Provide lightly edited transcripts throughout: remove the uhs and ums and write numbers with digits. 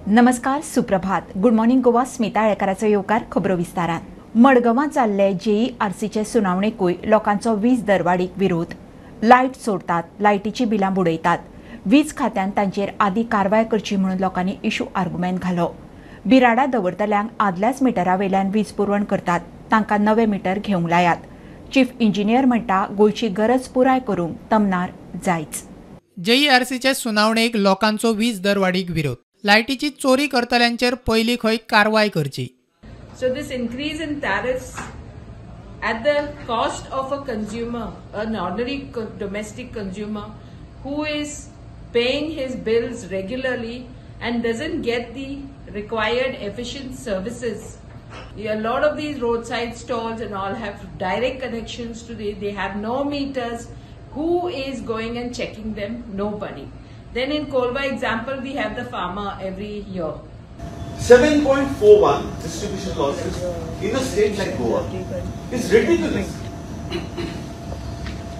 नमस्कार, सुप्रभात. Good morning Goa. Smita येळकाराचो येवकार. खबरो विस्तारात. मडगांवां जाल्ले JERCचे सुनावणेकूय लोकांचो वीज दरवाडीक विरोध. लायट सोडतात, लायटीची बिलां बुडयतात. वीज खात्यान तांचेर आदी कारवाय करची म्हणून लोकांनी इश्यू आर्ग्युमेंट घालो. बिराडा दवरतल्यांक आदल्याच मिटरा वयल्यान वीज पुरवण करतात, तांकां नवे मिटर घेवंक लायात. चीफ इंजिनियर म्हणटा गोंयची गरज पुराय करूंक तमनार जायच. JERCचे सुनावणेक लोकांचो वीज दरवाडीक विरोध. लायटीची चोरी करतल्यांचेर पयली खंय कारवाय करची. So this increase in tariffs at the cost of a consumer, an ordinary domestic consumer who is paying his bills regularly and doesn't get the required efficient services. A lot of these roadside stalls and all have direct connections to they have no meters. Who is going and checking them? Nobody. Then in Kolva example, we have the farmer every year. 7.41 distribution losses in a state like Goa is ridiculous.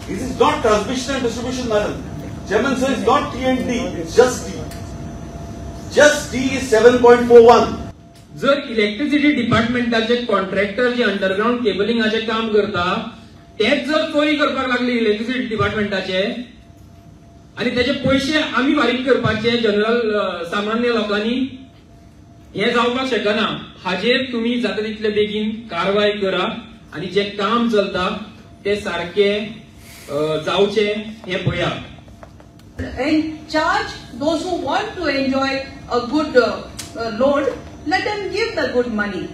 This is not transmission and distribution, madam. Chairman sir, it's not T and D, it's just D. Just D is 7.41. जर electricity डिपार्टमेंटाचे contractor जे underground केबलिंगाचे काम करता तेच जर चोरी करपाक लागले electricity डिपार्टमेंटाचे आणि त्याचे पैसे आम्ही फारीक करपाचे जनरल सामान्य लोकांनी, हे जावपाक शकना. हाजेर तुम्ही जाता तितले बेगीन कारवाय करा आणि जे काम चलता ते सारखे जावचे हे पळया. And charge those who want to enjoy a good load, let them give the good money.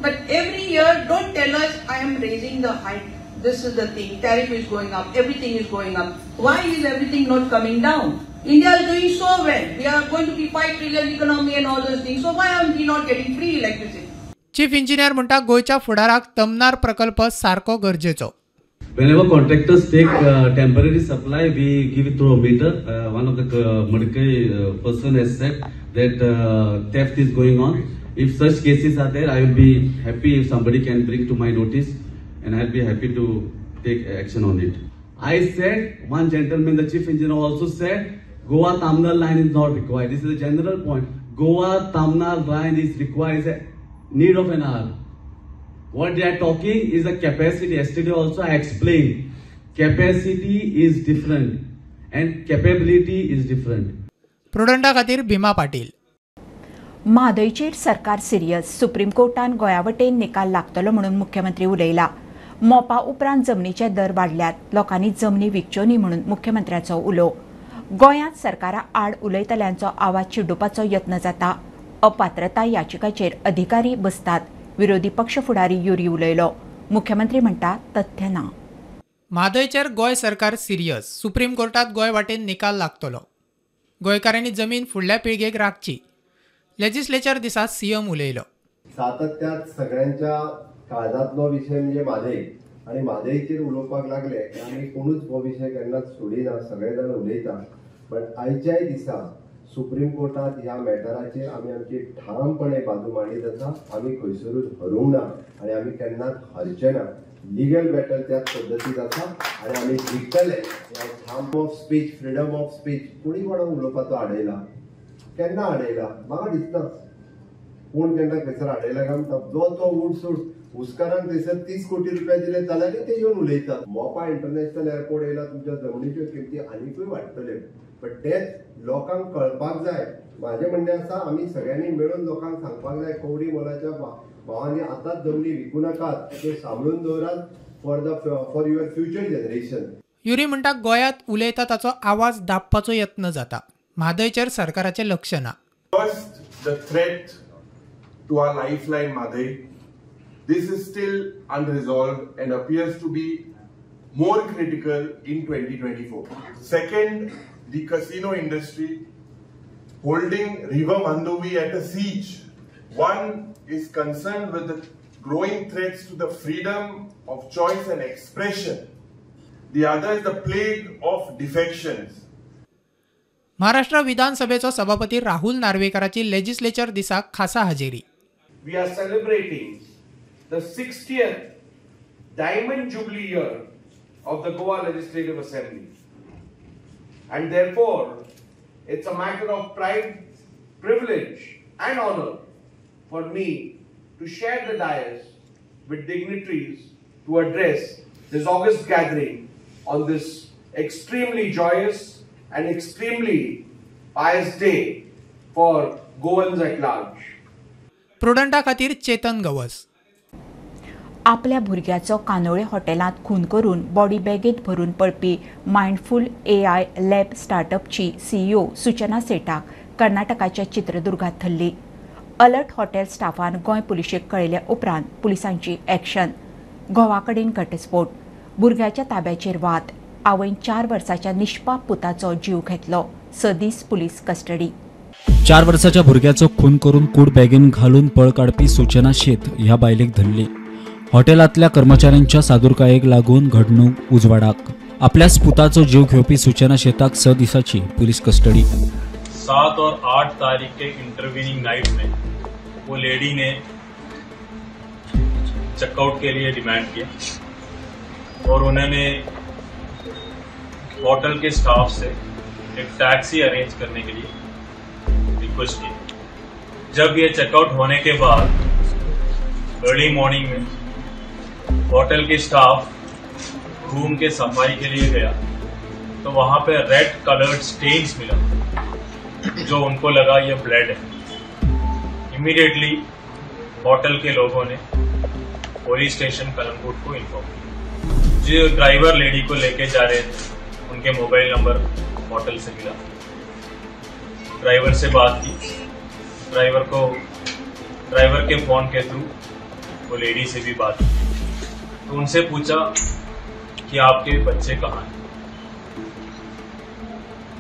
But every year, don't tell us I am raising the height. This is the thing. Tariff is going up. Everything is going up. Why is everything not coming down? India is doing so well. We are going to be 5 trillion economy and all those things. So why are we not getting free electricity? Chief engineer म्हणटा गोयच्या फुडाराक तमनार प्रकल्प सारको गरजेचो. Whenever contractors take temporary supply, we give it through a meter. One of the Madkai person has said that theft is going on. If such cases are there, I will be happy if somebody can bring to my notice, and I'll be happy to take action on it. I said, one gentleman, the chief engineer also said, Goa-Tamnar line is not required. This is a general point. Goa-Tamnar line is required, is a need of an hour. What they are talking is the capacity. Yesterday also I explained. Capacity is different and capability is different. प्रुडंटा खातीर भीमा पाटील. म्हादयचेर सरकार serious. Supreme कोर्टान गोंयावटेन निकाल लागतलो म्हणून मुख्यमंत्री उलयला. मोपा उपरांत जमनीचे दर वाडल्यात. लोकांनी जमनी विकच्यो न्ही म्हणून मुख्यमंत्र्याचो उलो. गोंयांत सरकारा आड उलयतल्यांचो आवाज चिड्डुपाचो यत्न जाता. अपात्रताय याचिकाचेर अधिकारी बसतात. विरोधी पक्ष फुडारी युरी उलयलो. मुख्यमंत्री म्हणटा तथ्य ना. म्हादयचेर गोंय सरकार सिरियस. सुप्रीम कोर्टात गोंय वाटेन निकाल लागतलो. गोंयकारांनी जमीन फुडल्या पिळगेक राखची. लेजिस्लेचर दिसा CM उलयलो. सातत्यात सगळ्यांच्या काळजातलो विषय म्हणजे म्हादय आणि म्हादयचेर उलोवपाक लागले की आमी कोणूच हो विषय केन्नाच सोडिना, सगळे जाण उलयता. पण आयच्याय दिसा सुप्रीम कोर्टात ह्या मॅटराचेर आमी आमची ठामपणे बाजू मांडीत आसा. आमी खंयसरूच हरूंक ना आणि आमी केन्नाच हारचे ना. लिगल बॅटल त्याच पद्दतीत आसा आणि आमी जिखतले. ठाम of speech, freedom of speech कोणी कोणाक उलोवपाचो आडयला? केन्ना आडयला? म्हाका दिसता कोण केन्ना खंयसर आडयला काय म्हणटा. जो तो उठसूट हुस्कारांक थंयसर 30 कोटी रुपया दिले जाल्यार ते येवन उलयतात. मोपा इंटरनॅशनल एअरपोर्ट येयला, तुमच्या जमनीच्यो किमती आनीकूय वाडटल्यो. पण तेच लोकांक कळपाक जाय. माझे म्हणणे आसा आमी सगळ्यांनी मेळून लोकांक सांगपाक जाय कवडी मोलाच्या भावांनी आतांच जमनी विकू नाकात, ते सांबाळून दवरात for your future generation. Yuri म्हणटा गोंयांत उलयता ताचो आवाज दाबपाचो यत्न जाता. म्हादयचेर सरकाराचें लक्ष ना. First, the threat to our lifeline Madhai. This is still unresolved and appears to be more critical in 2024. Second, the casino industry holding River Mandovi at a siege. One is concerned with the growing threats to the freedom of choice and expression. The other is the plague of defections. Maharashtra विधानसभेचो सभापती Rahul नार्वेकराची legislature दिसाक खासा हजेरी. We are celebrating the 60th Diamond Jubilee year of the Goa Legislative Assembly. And therefore, it's a matter of pride, privilege and honor for me to share the dais with dignitaries to address this august gathering on this extremely joyous and extremely pious day for Goans at large. प्रुडंटा खातीर चेतन गवस. आपल्या भुरग्याचो कानोळे हॉटेलांत खून करून body बॅगेत भरून पळपी मायंडफुल AI lab स्टार्टअपची CEO सुचना सेठाक कर्नाटकाच्या चित्रदुर्गात धरली. अलर्ट हॉटेल स्टाफान गोंय पुलिशेक कळयल्या उपरांत पुलिसांची एक्शन. घोवा कडेन घटस्फोट, भुरग्याच्या ताब्याचेर वाद, आवयन 4 वर्साच्या निष्पाप पुताचो जीव घेतलो. 6 दीस पुलीस कस्टडी. 4 वर्साच्या भुरग्याचो खून करून कूड बॅगेन घालून पळ काडपी सुचना शेत ह्या बायलेक धरली. हॉटेलांतल्या कर्मचाऱ्यांच्या सादुरकायेक लागून घडणूक उजवाडाक. आपल्याच पुताचो जीव घेवपी सुचना शेताक 6 दिसाची पुलिस कस्टडी. 7 और 8 तारीख के इंटरवीनिंग नाइट में वो लेडी ने चेकआउट के लिए डिमांड किया और उन्होंने होटल के स्टाफ से एक टैक्सी अरेंज करने के लिए रिक्वेस्ट की. जब ये चेकआउट होने के बाद अर्ली मॉर्निंग में होटल के स्टाफ रूम के सफाई के लिए गया तो वहां पे रेड कलर्ड स्टेन्स मिला जो उनको लगा ये ब्लड है. इमीडिएटली होटल के लोगों ने पुलिस स्टेशन कलमपुट को इन्फॉर्म किया. जो ड्राइवर लेडी को लेके जा रहे थे उनके मोबाइल नंबर होटल से मिला. ड्राइवर से बात की. ड्राइवर के फोन के थ्रू वो लेडी से भी बात की. तो उनसे पूछा कि आपके बच्चे कहाँ हैं.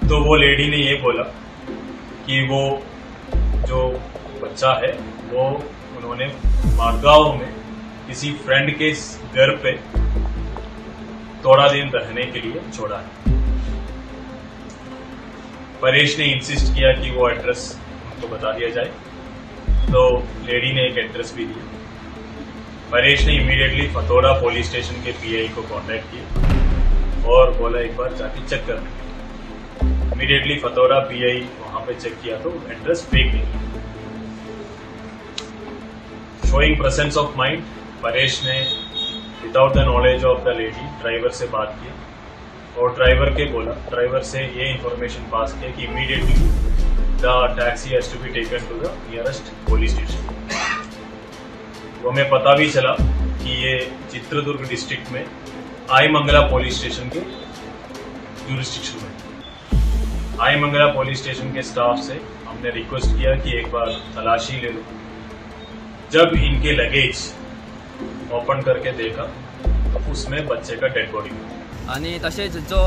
तो वो लेडी ने ये बोला कि वो जो बच्चा है वो उन्होंने मारगांव में किसी फ्रेंड के घर पे थोड़ा दिन रहने के लिए छोड़ा है. परेश ने इंसिस्ट किया कि वो एड्रेस उनको बता दिया जाए. तो लेडी ने एक एड्रेस भी दिया. परेश ने इमीडिएटली फतोड़ा पुलिस स्टेशन के PI को कांटेक्ट किया और बोला एक बार जाके चेक करने. इमीडिएटली फतोड़ा PI वहां पे चेक किया तो एड्रेस फेक निकला. Showing presence of mind, Paresh ने without the knowledge of the lady driver से बात की और ड्राइवर से ये इंफॉर्मेशन पास किया कि immediately the taxi has to be taken to the nearest police station. वो हमें पता भी चला कि ये चित्रदुर्ग डिस्ट्रिक्ट में आईमंगला पुलिस स्टेशन के ज्यूरिस्डिक्शन में. आईमंगला पुलिस स्टेशन के स्टाफ से हमने रिक्वेस्ट किया कि एक बार तलाशी ले लो. जब इनके लगेज ओपन करके देखा तो उसमें बच्चे का डेड बॉडी मिळाला. आणि तसेच जो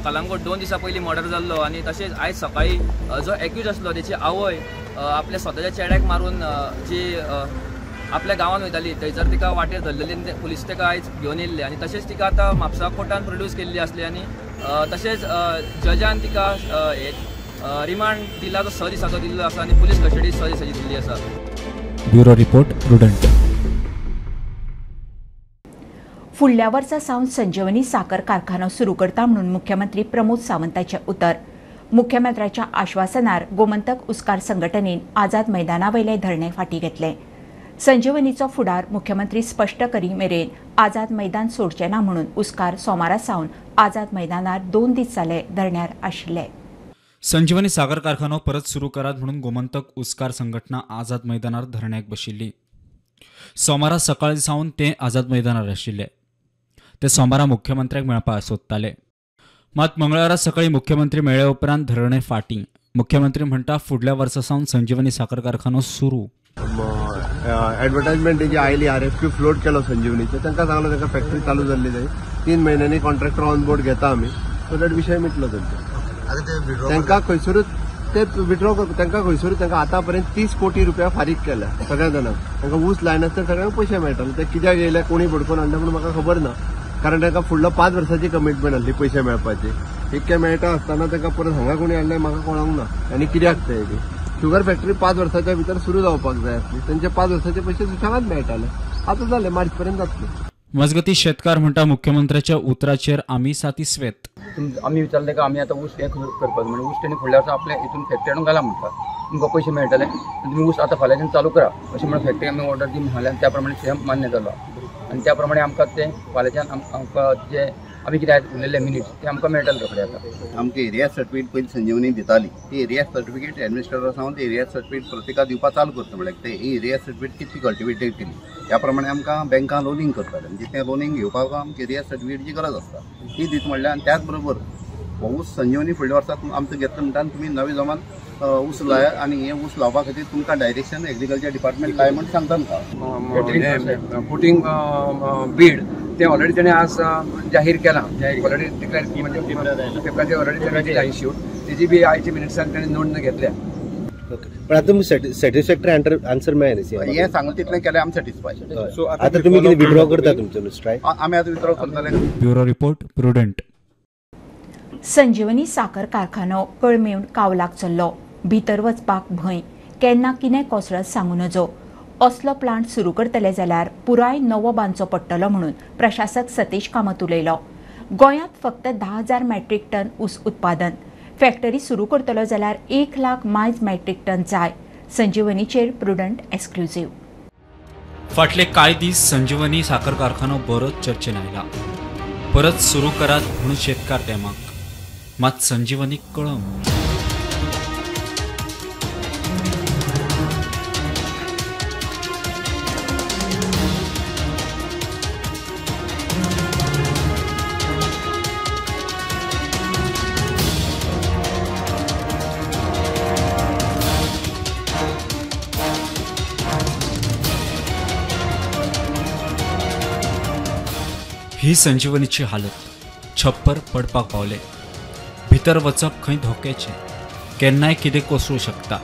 कलंगूट 2 दिसा पयलीं मर्डर जाल्लो आणि तसेच आयज सकाळी जो एक्यूज आसलो त्याची आवय आपल्या स्वताच्या चेड्याक मारून जी आपल्या गांवांत वयताली थंयसर तिका वाटेर धरलेली पुलीस तिका आयज घेवन येयल्ले आणि तशेंच तिका आतां म्हापसा कोर्टान प्रोड्यूस केल्ली आसली आणि तशेंच जजान तिका रिमांड दिला तो 6 दिसाचो दिल्लो आसा आणि पुलीस कस्टडी 6 दिसाची दिल्ली आसा. Bureau report prudent. फुडल्या वर्सा सावन संजीवनी साखर कारखानो सुरू करता म्हणून मुख्यमंत्री प्रमोद सावंताचे उतर. मुख्यमंत्र्याच्या आश्वासनार गोमंतक उस्कार संघटनेन आझाद मैदानावयले धरणे फाटीं घेतले. संजीवनीचो फुडार मुख्यमंत्री स्पश्ट करी मेरेन आझाद मैदान सोडचे ना म्हणून उस्कार सोमारा सावन आझाद मैदानार 2 दीस जाले धरण्यार आशिल्ले. संजीवनी साखर कारखानो परत सुरू करात म्हणून गोमंतक उस्कार संघटना आझाद मैदानार धरण्याक बशिल्ली. सोमारा सकाळी सावन ते आझाद मैदानार आशिल्ले. ते सोमारा मुख्यमंत्र्याक मेळपाक सोदताले. मात मंगळारा सकाळी मुख्यमंत्री मेळ्ळे उपरांत धरणे फाटीं. मुख्यमंत्री म्हणटा फुडल्या वर्सा सावन संजीवनी साखर कारखानो सुरू. एडवर्टाइजमेंट जी आयली RFQ फ्लोट केलो संजीवनीचे तांकां सांगलो तांकां फॅक्टरी चालू जाल्ली जाय 3 म्हयन्यांनी कॉन्ट्रॅक्टर ऑन बोर्ड घेता आमी सो दॅट विशय मिटलो तांचो. तांकां खंयसरूच ते विड्रॉ तांकां खंयसरूच तांकां आतां पर्यंत 30 कोटी रुपया फारीक केल्या सगळ्या जाणांक. तांकां ऊस लायन आसतना सगळ्यांक पयशे मेळटाले. ते कित्याक येयले कोणी बडकून हाडले म्हणून म्हाका खबर ना. कारण तांकां फुडलो 5 वर्साची कमिटमेंट आसली पयशे मेळपाची. इतके मेळटा आसतना तांकां परत हांगा कोणी हाडले म्हाका कळोंक ना. आनी कित्याक ते शुगर फॅक्टरी 5 वर्साच्या भितर सुरू जावपाक जाय आसली. तांचे 5 वर्साचे पयशे सुशांत मेळटाले. आतां जाले मार्च पर्यंत जातले. मजगती शेतकार म्हणटा मुख्यमंत्र्याच्या उतराचेर आमी सातिस्वेत. आमी विचारले का आमी आतां ऊस हे करपाक म्हणजे ऊस तेणी फुडल्या वर्सा आपल्या हितून फॅक्टरी हाडून घाला म्हणटा. तुमकां पयशे मेळटले तुमी ऊस आतां फाल्यांच्यान चालू करा अशें म्हणून फॅक्टरी आमी ऑर्डर दी म्हणलें आनी त्या प्रमाणे सीएम मान्य जालो आनी त्या प्रमाणे आमकां तें फाल्यांच्यान आमकां जे आमी कितें उरलेले मिनिट्स ते आमकां मेळटले रोखडे आतां. आमकां एरिया सर्टिफिकेट पयलीं संजीवनी दिताली ती एरिया सर्टिफिकेट एडमिनिस्ट्रेटर सावन ते एरिया सर्टिफिकेट प्रत्येकाक दिवपाक चालू करता म्हळ्यार ते एरिया सर्टिफिकेट कितली कल्टिवेटेड केली त्या प्रमाणे आमकां बँकां लोनिंग करताले म्हणजे तें लोनिंग घेवपाक आमकां एरिया सर्टिफिकेटची गरज आसता ती दीत म्हणल्यार आनी त्याच बरोबर हो ऊस संजीवनी फुडल्या वर्साक आमचो घेतलो म्हणटा तुमी नवे जमान ऊस लायात आनी हे ऊस लावपा खातीर तुमकां डायरेक्शन एग्रीकल्चर डिपार्टमेंट लाय म्हणून सांगता आमकां. पुटींग बीड ते ऑलरेडी तेणें आज जाहीर केलां ऑलरेडी डिक्लेअर म्हणजे पेपराचेर ऑलरेडी तेणें जाहीर शूट तेजी बी आयच्या मिनिट्सान तेणें नोंद घेतल्या. पण आता तुमी सॅटिस्फॅक्टरी आन्सर मेळ्ळें हें सांगलें तितलें केलें आमी सॅटिस्फाय. सो आतां तुमी कितें विड्रॉ करता तुमचो स्ट्रायक? आमी आतां विड्रॉ करतले. Bureau report prudent. संजीवनी साखर कारखानो कळमेवन कावलाक चल्लो भितर वचपाक भंय केन्ना कितें कोसळत सांगू नजो असलो प्लांट सुरू करतले जाल्यार पुराय नवो बांदचो पडटलो म्हणून प्रशासक सतीश कामत उलयलो. गोंयांत फक्त 10,000 मॅट्रिक टन ऊस उत्पादन फॅक्टरी सुरू करतलो जाल्यार 1 लाख मायज मॅट्रिक टन जाय. संजीवनीचेर प्रुडंट एक्सक्लुझिव्ह. फाटले कांय दीस संजीवनी साखर कारखानो बरोच चर्चेन आयला. परत सुरू करात म्हणून शेतकार तेमाक मात संजीवनी कळम. ही संजीवनीची हालत छप्पर पडपाक पावले. भितर वचप खंय धोक्याचें केन्नाय कितें कोसळूं शकता.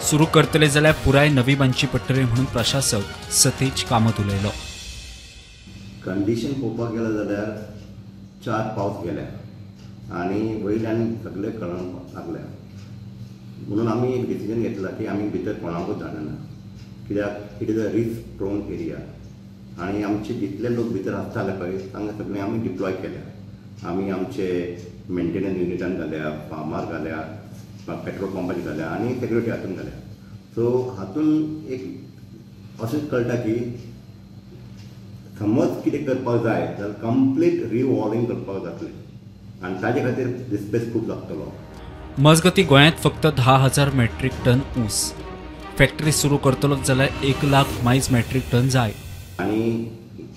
सुरू करतले जाल्यार पुराय नवी बांदची पडटली म्हणून प्रशासक सतीश कामत उलयलो. कंडिशन पळोवपाक गेले जाल्यार 4 पावस गेल्या आनी वयल्यान सगळे कळंक लागल्या म्हणून आमी एक डिसिजन घेतला की आमी भितर कोणाकूच धाडना कित्याक it is a risk prone area आनी आमचे जितले लोक भितर आसताले पळय तांकां सगळे आमी डिप्लॉय केल्या. आमी आमचे मेंटेनन्स युनिटान घाल्या फार्मार घाल्या पेट्रोल पंपाचेर घाल्या आनी सेक्युरिटी हातून घाल्या. सो हातून एक अशेंच कळटा की समज कितें करपाक जाय जाल्यार कंप्लीट रिवॉर्मिंग करपाक जातलें आनी ताजे खातीर डिस्पेस खूब लागतलो. मजगती गोंयांत फक्त 10,000 मॅट्रिक टन ऊस फॅक्टरी सुरू करतलो जाल्यार 1 लाख मायज मॅट्रिक टन जाय. आनी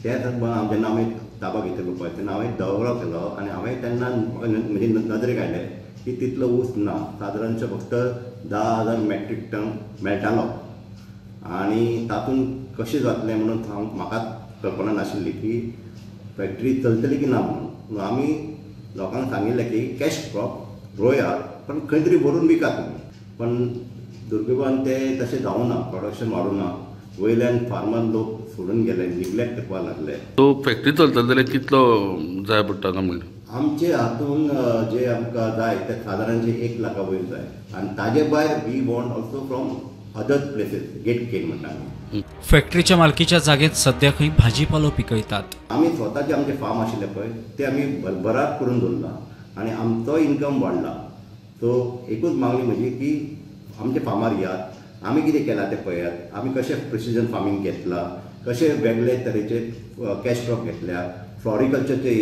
तेच जेन्ना हांवें ताबा घेतलो पळय तेन्ना हांवें दवरो केलो आनी हांवें तेन्ना म्हणजे नदरेक आयलें की तितलो ऊस ना सादारणशे फक्त 10,000 मॅट्रिक टन मेळटालो आनी तातूंत कशें जातलें म्हणून म्हाका कल्पना नाशिल्ली की फॅक्टरी चलतली की ना म्हणून. आमी लोकांक सांगिल्लें की कॅश क्रॉप रोयात पण खंय तरी भरून विकात तुमी. पण दुर्दैवान तें तशें जावना प्रोडक्शन वाडूना वयल्यान फार्मर लोक सोडून गेले निग्लेक्ट करपाक लागले. तो फॅक्टरी चलता जाल्यार कितलो जाय पडटा काय म्हणलें आमचे हातून जे आमकां जाय ते सादारणशे 1 लाखा वयर जाय आनी ताजे भायर we want also from other places get can म्हणटा आमी. फॅक्टरीच्या मालकीच्या जागेत सध्या खंय भाजीपालो पिकयतात. आमी स्वताचे आमचे फार्म आशिल्ले पळय ते आमी भरभराट करून दवरला आनी आमचो इन्कम वाडला. सो एकूच मागणी म्हजी की आमचे फार्मार यात आमी कितें केलां तें पळयात. आमी कशें प्रिसिजन फार्मिंग घेतलां कशें वेगळे तरेचे कॅश क्रॉप घेतल्या फ्लॉरिकल्चरचे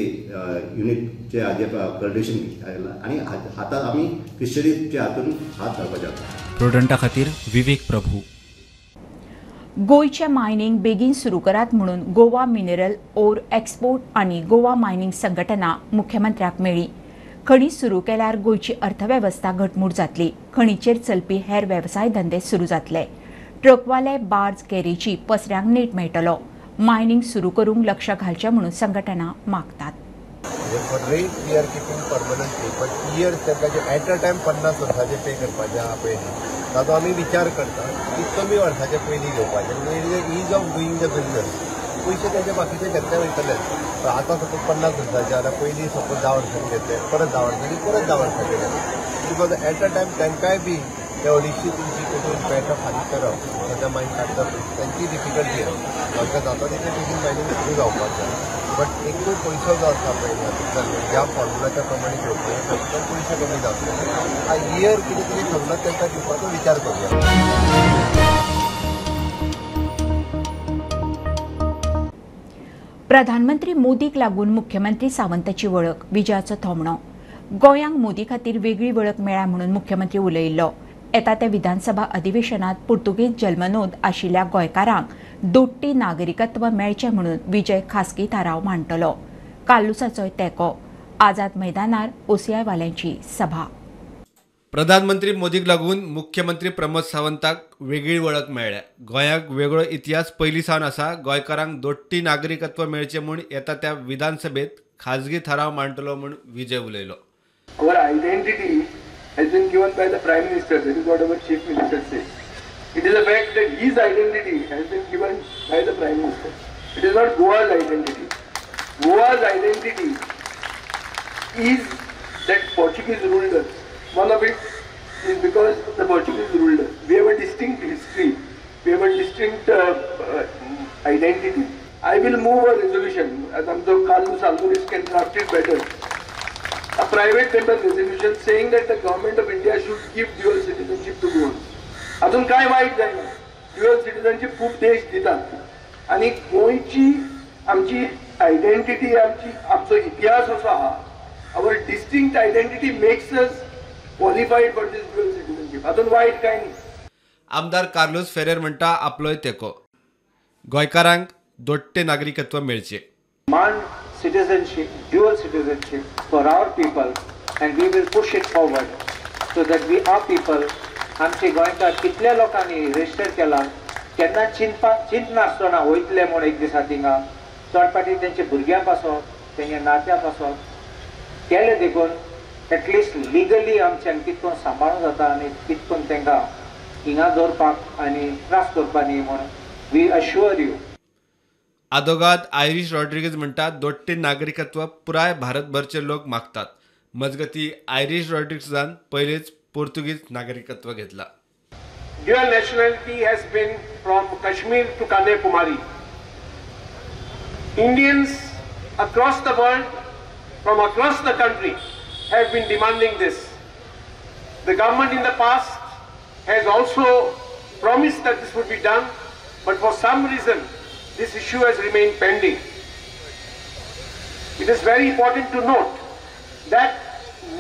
युनिटचे हाजे कल्टिवेशन आयला आनी आतां आमी फिशरीजचे हातून हात घालपाचे आसा. प्रुडंटा खातीर विवेक प्रभू. गोयचे मायनिंग बेगीन सुरू करात म्हणून गोवा मिनरल ओर एक्सपोर्ट आनी गोवा मायनिंग संघटना मुख्यमंत्र्याक मेळ्ळी. खणी सुरू केल्यार गोयची अर्थवेवस्था घटमूट जातली. खणीचेर चलपी हेर वेवसाय धंदे सुरू जातले. ट्रकवाले बार्ज कॅरीची पसऱ्यांक नेट मेळटलो. मायनिंग सुरू करूंक लक्ष घालचें म्हणून संघटना मागतात. For rate we are keeping permanently but years तांकां एट अ टायम 50 वर्सांचे पे करपाचे आहा पयलीं ताचो आमी विचार करता की कमी वर्साचे पयलीं घेवपाचे म्हणजे is of doing the business. पयशे तेंचे बाकीचे घेतले वयतले आतां सपोज 50 वर्साचे जाल्यार पयलीं सपोज 10 वर्सांनी घेतले परत 10 वर्सांनी परत 10 वर्सांचे घेतले बिकॉज एट अ टायम तांकांय बी ते 250-300 तेतून पेटा फारीक करप सद्या मागीर काडटा तांची डिफिकल्टी आसा जाता तितले बेगीन बायलेन सुरू जावपाक जाय बट एकूच पयसो जो आसा पळय ह्या फॉर्मुलाच्या प्रमाणे घेवपाक तो पयशे कमी जातले आ इयर कितें कितें सवलत तांकां दिवपाचो विचार करूया. प्रधानमंत्री मोदीक लागून मुख्यमंत्री सावंताची वळख विजयाचो थोमणो. गोंयांक मोदी खातीर वेगळी वळख मेळ्ळ्या म्हणून मुख्यमंत्री उलयिल्लो. येता त्या विधानसभा अधिवेशनात पुर्तुगेज जल्मनोंद आशिल्ल्या गोंयकारांक दोट्टी नागरिकत्व मेळचें म्हणून विजय खासगी थाराव मांडटलो. कालुसाचोय तेंको. आझाद मैदानार OCI वाल्यांची सभा. प्रधानमंत्री मोदीक लागून मुख्यमंत्री प्रमोद सावंताक वेगळी वळख मेळ्ळ्या. गोंयाक वेगळो इतिहास पयलीं सावन आसा. गोंयकारांक दोट्टी नागरिकत्व मेळचें म्हूण येता त्या विधानसभेत खासगी थाराव मांडटलो म्हूण विजय उलयलो. Our identity has been given by the Prime Minister. That is what our Chief Minister says. It is a fact that his identity has been given by the Prime Minister. It is not Goa's identity. Goa's identity is that Portuguese ruled us. One of it is because the Portuguese ruled us. We have a distinct history. We have a distinct identity. I will move a resolution, as Amdo Kalus Alduris can draft it better. A private member resolution saying that the government of India should give dual citizenship to Goans. अजून काय वाईट जायना. Dual citizenship खूप देश दितात आणि गोंयची आमची आयडेंटिटी आमचो इतिहास असो आहा. Our distinct identity makes us qualified for this dual citizenship. अजून वाईट काय नाही. आमदार कार्लोस फेरेर म्हणटा आपलोय तेको. गोंयकारांक दोट्टे नागरिकत्व मेळचें. Demand citizenship, dual citizenship for our people, and we will push it forward so that we are people. आमचे गोंयकार कितल्या लोकांनी रजिस्टर केला केन्ना चिंत नासतना वयतले म्हूण एक दिसा थिंगा चड फाटी तेंचे भुरग्यां पासत तेंगे नात्या पासत केले देखून एटलिस्ट लिगली आमच्यान कितकोन सांबाळूं जाता आनी कितकोन तेंकां हिंगा दवरपाक आनी त्रास करपाक न्ही म्हूण वी अश्युअर यू. आदोगाद आयरिश रॉड्रिगेज म्हणटा दोट्टे नागरिकत्व पुराय भारतभरचे लोक मागतात. मजगती आयरिश रॉड्रिगेजान पयलेच पोर्तुगीज नागरिकत्व घेतला. Dual nationality has been from Kashmir to Kanyakumari. Indians across the world, from across the country, have been demanding this. The government in the past has also promised that this would be done, but for some reason this issue has remained pending. It is very important to note that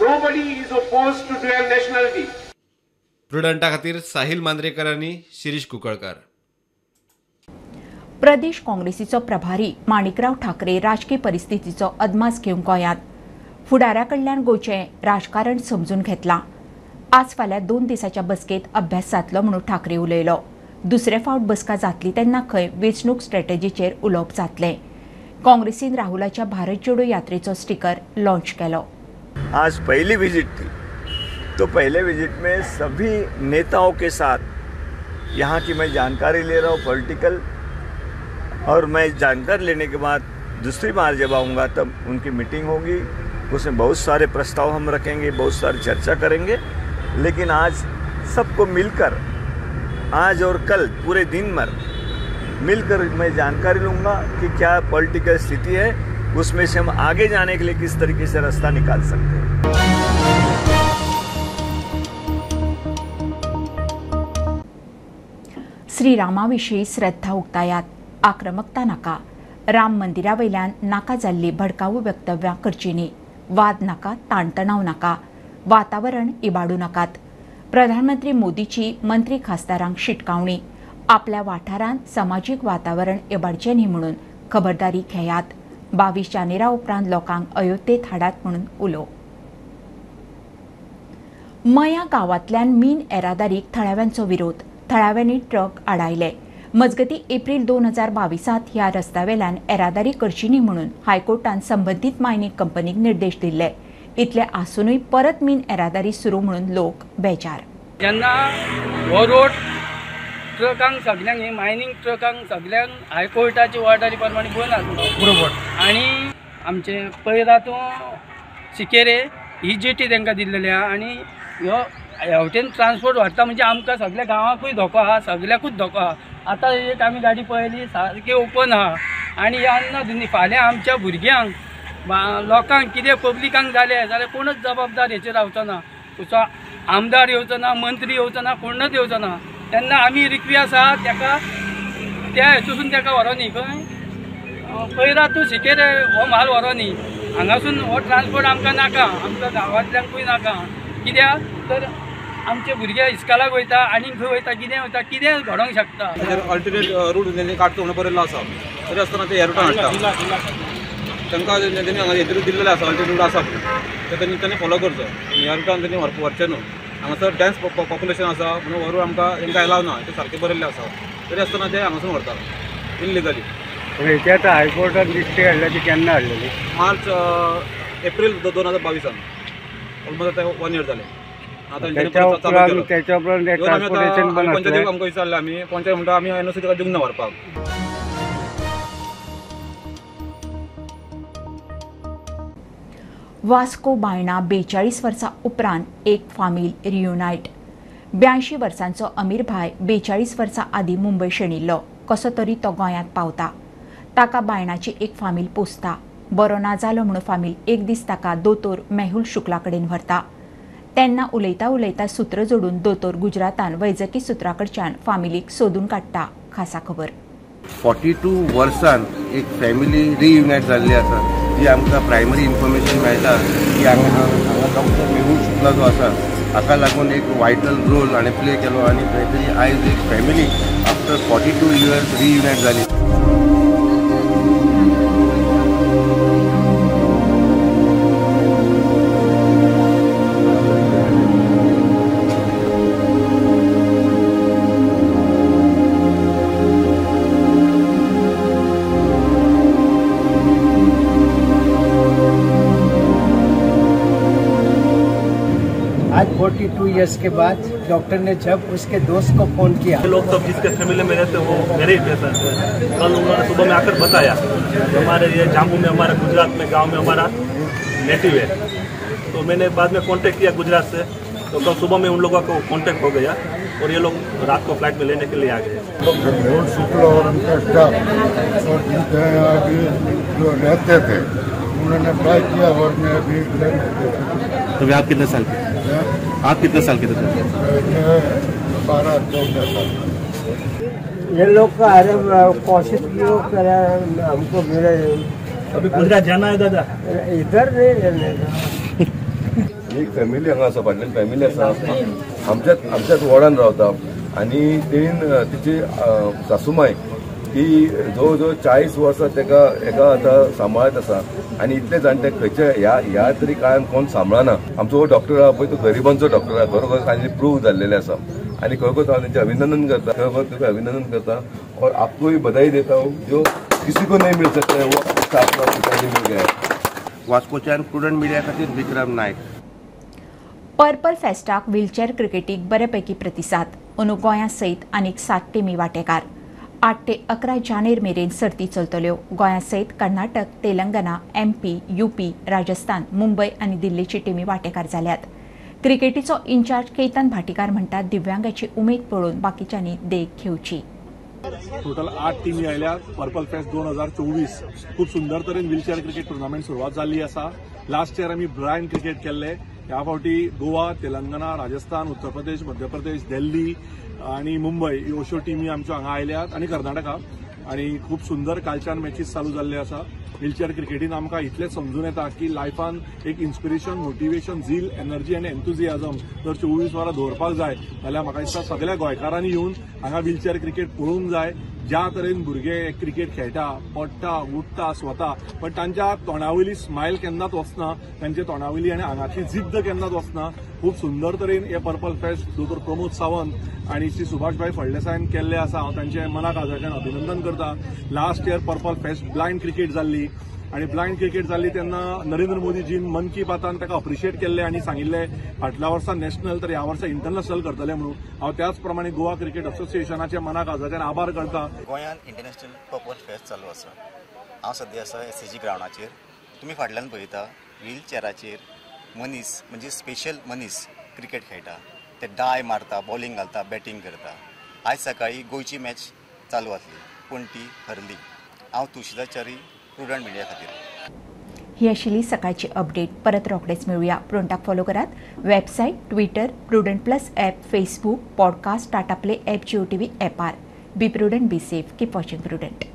nobody is opposed to dual nationality. प्रुडंटा खातीर साहिल मांद्रेकर आनी शिरीष कुंकळकार. प्रदेश काँग्रेसीचो प्रभारी माणिकराव ठाकरे राजकीय परिस्थितीचो अदमास घेवंक गोंयांत फुडाऱ्याकडल्यान गोंयचें राजकारण समजून घेतलां. आज फाल्यां 2 दिसांच्या बसकेंत अभ्यास जातलो म्हणून ठाकरे उलयलो. दुसरे फावट बसका जातली तेन्ना खंय वेंचणूक स्ट्रॅटेजीचेर उलोवप जातलें. काँग्रेसीन राहुलाच्या भारत जोडो यात्रेचो स्टिकर लॉन्च केलो. आज पहली विजिट थी तो पहले विजिट में सभी नेताओं के साथ यहाँ की मैं जानकारी ले रहा हूँ पॉलिटिकल, और मैं जानकारी लेने के बाद दूसरी बार जब आऊँगा तब उनकी मीटिंग होगी. उसमें बहुत सारे प्रस्ताव हम रखेंगे, बहुत सारी चर्चा करेंगे. लेकिन आज सबको मिलकर आज और कल पूरे दिन भर मिलकर मैं जानकारी लूँगा कि क्या पॉलिटिकल स्थिति है, उसमें से हम आगे जाने के लिए किस तरीके से रास्ता निकाल सकते हैं. श्रीरामाविशीं श्रद्धा उक्तायात. आक्रमकता नाका. राम मंदिरा वयल्यान नाका जाल्ली भडकावू वक्तव्यां करची न्ही. वाद नाका, ताणतणाव नाका. वातावरण इबाडू नाकात. प्रधानमंत्री मोदीची मंत्री खासदारांक शिटकावणी. आपल्या वाठारांत समाजीक वातावरण इबाडचें न्ही म्हणून खबरदारी घेयात. 22 जानेरा उपरांत लोकांक अयोध्येत हाडात म्हणून उलो. मया गांवांतल्यान मीन येरादारीक थळाव्यांचो विरोध. थळाव्यांनी ट्रक आडायले. मजगती एप्रील 2022 ह्या रस्त्यावेल्यान येरादारी करची न्ही म्हणून हायकोर्टान संबंदीत मायनिंग कंपनीक निर्देश दिल्ले. इतले आसूनय परत मीन येरादारी सुरू म्हणून लोक बेजार. जेन्ना हो रोड ट्रकांक सगळ्यांक हे मायनिंग ट्रकांक सगळ्यांक हायकोर्टाची ऑर्डरी प्रमाणे बंद आसलो बरोबर. आनी आमचे पयर तातूं सिकेरे ही जेटी तांकां दिल्लेली आहा आनी ह्यो हेवटेन ट्रान्सपोर्ट वाडटा म्हणजे आमकां सगळ्या गांवांकूय धोको आहा, सगळ्याकूच धोको आहा. आतां एक आमी गाडी पळयली सारकी ओपन आहा आनी ह्या फाल्यां आमच्या भुरग्यांक लोकांक कितें पब्लिकांक जालें जाल्यार कोणूच जबाबदार हेचेर रावचो ना. तुजो आमदार येवचो ना, मंत्री येवचो ना, कोणूच येवचो ना. तेन्ना आमी रिक्वेस्ट आहा तेका त्या हेतून तेका व्हरो न्ही खंय पयरा तूं शिकेर हो म्हाल व्हरो न्ही. हांगासून हो ट्रान्सपोर्ट आमकां नाका, आमकां गांवांतल्यांकूय नाका. कित्याक तर आमचे भुरगे इस्कॉलाक वयता आनी खंय वयता कितें घडोंक शकता. अल्टरनेट रूट तेंणी काडचो म्हणून बरयल्लो आसा, तरी आसतना ते हेरुटान हाडटा. तांकां तेंणी हांगा हेतून दिल्लेले आसा अल्टरनेट रूट आसा ते तेंणी फॉलो करचो. ह्या रुटान तेंणी व्हरचें न्हू. हांगासर डेन्स पॉप्युलेशन आसा म्हणून व्हरून आमकां तेंकां एलाव ना, ते सारकें बरयल्लें आसा. तरी आसतना ते हांगासून व्हरता इल्लिगली. हेची आतां हायकोर्टान लिस्ट हाडल्या ती केन्ना हाडलेली? मार्च एप्रील 2022 ऑलमोस्ट आतां 1 इयर जालें. त्याच्या उपरांत ट्रान्सपोर्टेशन बंद पंचायतीक आमकां विचारलें आमी, पंचायत म्हणटा आमी एनओसी ताका दिवंक ना व्हरपाक. वास्को बायणा 42 वर्सां उपरांत एक फामील रियुनायट. 82 वर्सांचो अमीर भाय 42 वर्सां आदीं मुंबय शेणिल्लो. कसो तरी तो गोंयांत पावता. ताका बायणाची एक फामील पोसता. बरो ना जालो म्हणून फामील एक दीस ताका दोतोर मेहुल शुक्ला कडेन व्हरता. तेन्ना उलयता उलयता सूत्र जोडून दोतोर गुजरातान वैजकी सुत्रा कडच्यान फामिलीक सोदून काडटा. खासा खबर. 42 वर्सान एक फॅमिली रियुनायट जाल्ली आसा, जी आमकां प्रायमरी इन्फॉर्मेशन मेळटा की हांगा डॉक्टर मेहुल शुक्ला जो आसा हाका लागून एक वायटल रोल हाणें प्ले केलो आनी खंय तरी आयज एक फॅमिली आफ्टर 42 इयर्स रियुनायट जाली. आज 42 इयर्स के बाद डॉक्टर ने जब उसके दोस्त को फोन किया, लोग सब जिसके फैमिली में रहते वो मेरे ही पेशेंट है. कल उन्होंने सुबह में आकर बताया हमारे ये जाम्बू में, हमारे गुजरात में गांव में हमारा नेटिव है. तो मैंने बाद में कांटेक्ट किया गुजरात से, तो कल सुबह में उन लोगों को कांटेक्ट हो गया और ये लोग रात को फ्लाइट में लेने के लिए आ गए. डॉक्टर मेहुल शुक्ला और उनका स्टाफ और जिनके यहाँ अभी जो रहते थे उन्होंने ट्राई किया और मैं अभी. तो आप कितने साल के? आप कितने साल के थे? 12-14 साल. ये लोग का अरे कोशिश किया करा हमको मिले. अभी गुजरात जाना है दादा? इधर नहीं. एक फॅमिली हांगा आसा, फाटल्यान फॅमिली आसा, आमच्याच वॉर्डान रावता आनी तेणीन तिची सासूमाय ती जवळ जवळ 40 वर्सां हेका आतां सांबाळत आसा आनी इतले जाणटे खंयचे ह्या तरी काळान कोण सांबाळना. आमचो हो डॉक्टर आहा पळय तो गरिबांचो डॉक्टर आहा, खरोखर तांचे प्रूव जाल्लेले आसा आनी खरोखर हांव तेंचे अभिनंदन करता, खरोखर तुका अभिनंदन करता और आपको बधाई देता हूँ जो किसी को नहीं मिल सकता है वो आपको मिल गया. वास्कोच्यान प्रुडंट मिडिया खातीर विक्रम नायक. पर्पल फेस्टाक व्हीलचेअर क्रिकेटीक बऱ्यापैकी प्रतिसाद. अंदू गोंया सयत आनीक 7 टिमी वांटेकार. 8 ते 11 जानेर मेरेन सर्ती चलतल्यो. गोंया सयत कर्नाटक, तेलंगणा, MP, UP, राजस्थान, मुंबय आनी दिल्लीची टिमी वांटेकार जाल्यात. क्रिकेटीचो इन्चार्ज केतन भाटीकार म्हणटात दिव्यांगाची उमेद पळोवन बाकीच्यांनी देख घेवची. टोटल 8 टीमी आयल्या. पर्पल फेस्ट 2024 खूप सुंदर तरेन व्हीलचेअर क्रिकेट टुर्नामेंट सुरवात जाल्ली आसा. लास्ट इयर आमी ब्लायंड क्रिकेट केल्ले. ह्या फावटी गोवा, तेलंगणा, राजस्थान, उत्तर प्रदेश, मध्य प्रदेश, दिल्ली आणि मुंबय ह्यो अश्यो टीमी आमच्यो हांगा आयल्यात आनी कर्नाटका. आणि खूप सुंदर कालच्यान मॅचीस चालू जाल्ले आसा. व्हीलचेअर क्रिकेटीन आमकां इतलें समजून येता की लायफान एक इन्स्पिरेशन, मोटिवेशन, झील, एनर्जी आनी एन्थुजियाजम जर 24 वरां दवरपाक जाय जाल्यार म्हाका दिसता सगळ्या गोंयकारांनी येवन हांगा व्हीलचेअर क्रिकेट पळोवंक जाय. ज्या तरेन भुरगे क्रिकेट खेळटा, पडटा, उठता स्वता, पण तांच्या तोंडावयली स्मायल केन्नाच वचना, तांचे तोंडावयली आनी आंगातली जिद्द केन्नाच वचना. खूप सुंदर तरेन हे पर्पल फेस्ट दोतोर प्रमोद सावंत आनी श्री सुभाषभाई फळदेसायन केल्ले आसा. हांव तांचे मना काळजाच्यान अभिनंदन करता. Last year purple fest blind cricket जाल्ली आणि ब्लायंड क्रिकेट जाल्ली तेन्ना नरेंद्र मोदीजीन मन की बातान ताका अप्रिशिएट केल्ले आनी सांगिल्ले फाटल्या वर्सा नॅशनल तर ह्या वर्सा इंटरनॅशनल करतले म्हणून. हांव त्याच प्रमाणे गोवा क्रिकेट असोसिएशनाचे मना काळजाच्यान आभार करता. गोंयान इंटरनॅशनल पर्पल फेस्ट चालू आसा. हांव सद्या आसा SSG ग्रावंडाचेर. तुमी फाटल्यान पळयता व्हील चॅराचेर मनीस म्हणजे स्पेशल मनीस क्रिकेट खेळटा. ते डाय मारता बॉलिंग घालता बॅटिंग करता आयज सकाळी गोंयची मॅच चालू आसली पूण ती हरली हांव तुळशीदास प्रुडंट मिडिया खातीर ही आशिल्ली सकाळची अपडेट परत रोखडेच मेळुया प्रुडंटाक फॉलो करात website Twitter Prudent plus app Facebook podcast Tata play app Jio TV ॲपार be Prudent be safe keep watching prudent